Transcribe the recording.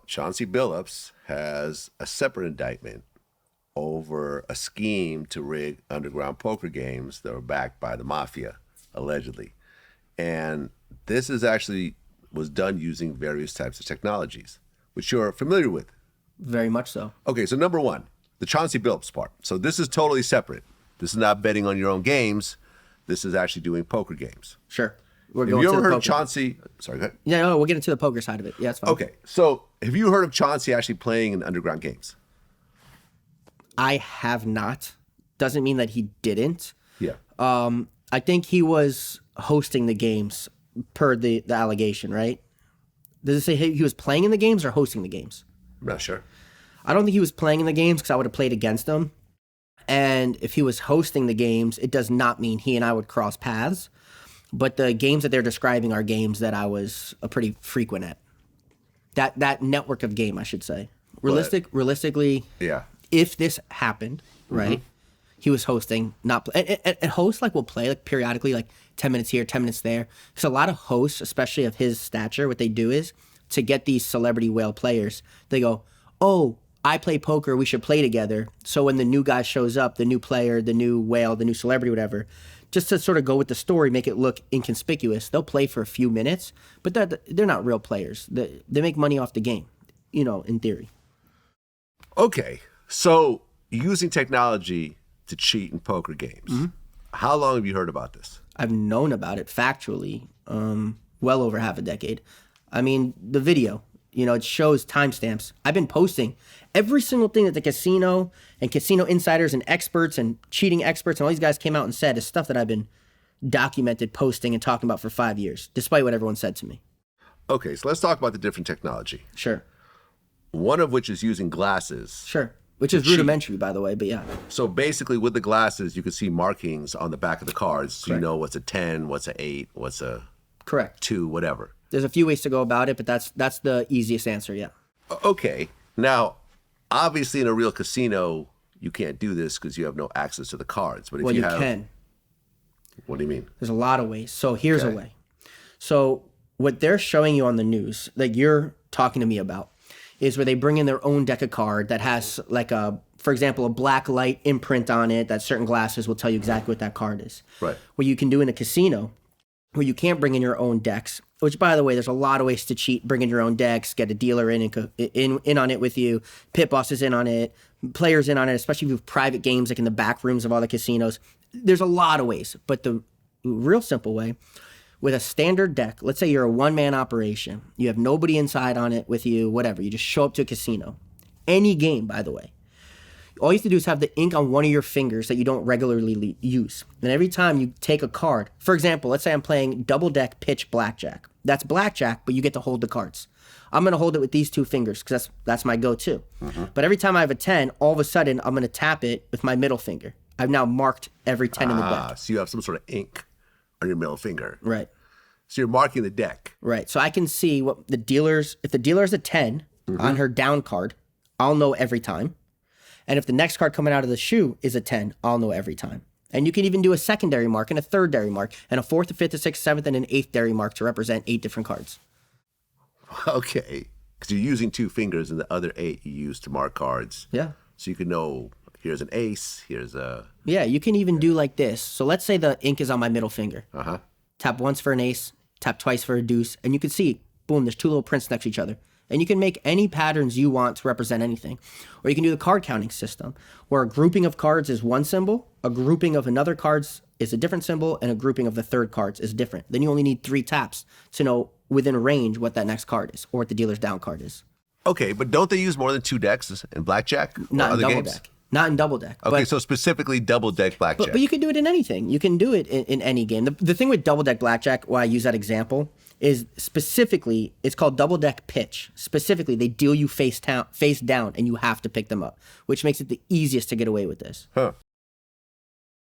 Chauncey Billups has a separate indictment over a scheme to rig underground poker games that were backed by the Mafia, allegedly. And this is actually was done using various types of technologies, which you're familiar with. Very much so. Okay, so number one, the Chauncey Billups part. So this is totally separate. This is not betting on your own games. This is actually doing poker games. Sure. Have you ever heard of Chauncey? Sorry, go ahead. Yeah, no, we'll get into the poker side of it. Yeah, it's fine. Okay, so have you heard of Chauncey actually playing in underground games? I have not. Doesn't mean that he didn't. Yeah. I think he was hosting the games per the allegation, right? Does it say he was playing in the games or hosting the games? I'm not sure. I don't think he was playing in the games because I would have played against him. And if he was hosting the games, it does not mean he and I would cross paths. But the games that they're describing are games that I was a pretty frequent at. That network of game, I should say. Realistically, yeah. If this happened, right, he was hosting, and hosts will play periodically, 10 minutes here, 10 minutes there. Because a lot of hosts, especially of his stature, what they do is to get these celebrity whale players, they go, oh, I play poker, we should play together. So when the new guy shows up, the new player, the new whale, the new celebrity, whatever, just to sort of go with the story, make it look inconspicuous, they'll play for a few minutes, but they're not real players. They make money off the game, in theory. Okay, so using technology to cheat in poker games. How long have you heard about this? I've known about it factually well over half a decade. I mean, the video, it shows timestamps. I've been posting every single thing that the casino and casino insiders and experts and cheating experts and all these guys came out and said is stuff that I've been documented, posting, and talking about for 5 years, despite what everyone said to me. Okay, so let's talk about the different technology. Sure. One of which is using glasses. Sure. Which is rudimentary, by the way, but yeah. So basically with the glasses, you can see markings on the back of the cards. So you know what's a 10, what's a 8, what's a Correct. 2, whatever. There's a few ways to go about it, but that's the easiest answer, yeah. Okay. Now, obviously in a real casino, you can't do this because you have no access to the cards. But if you can. What do you mean? There's a lot of ways. So here's a way. So what they're showing you on the news, like you're talking to me about, is where they bring in their own deck of card that has for example, a blacklight imprint on it that certain glasses will tell you exactly what that card is. Right. What you can do in a casino, where you can't bring in your own decks, which by the way, there's a lot of ways to cheat. Bring in your own decks, get a dealer in on it with you, pit bosses in on it, players in on it, especially if you have private games like in the back rooms of all the casinos. There's a lot of ways, but the real simple way, with a standard deck, let's say you're a one-man operation, you have nobody inside on it with you, whatever, you just show up to a casino. Any game, by the way. All you have to do is have the ink on one of your fingers that you don't regularly use. And every time you take a card, for example, let's say I'm playing double deck pitch blackjack. That's blackjack, but you get to hold the cards. I'm going to hold it with these two fingers because that's my go-to. But every time I have a 10, all of a sudden I'm going to tap it with my middle finger. I've now marked every 10 in the deck. So you have some sort of ink on your middle finger. Right. So you're marking the deck. Right. So I can see what the dealer's, if the dealer has a 10 on her down card, I'll know every time. And if the next card coming out of the shoe is a 10, I'll know every time. And you can even do a secondary mark and a third dairy mark and a fourth, a fifth, a sixth, seventh, and an eighth dairy mark to represent 8 different cards. Okay. Because you're using 2 fingers and the other 8 you use to mark cards. Yeah. So you can know here's an ace, here's a... Yeah, you can even do like this. So let's say the ink is on my middle finger. Tap once for an ace, tap twice for a deuce, and you can see, boom, there's 2 little prints next to each other. And you can make any patterns you want to represent anything. Or you can do the card counting system, where a grouping of cards is one symbol, a grouping of another cards is a different symbol, and a grouping of the third cards is different. Then you only need 3 taps to know within a range what that next card is, or what the dealer's down card is. Okay, but don't they use more than 2 decks in blackjack? Not in double deck. Not in double deck. Okay, so specifically double deck blackjack. But you can do it in anything. You can do it in any game. The thing with double deck blackjack, why I use that example, is specifically, it's called double deck pitch. Specifically, they deal you face down and you have to pick them up, which makes it the easiest to get away with this.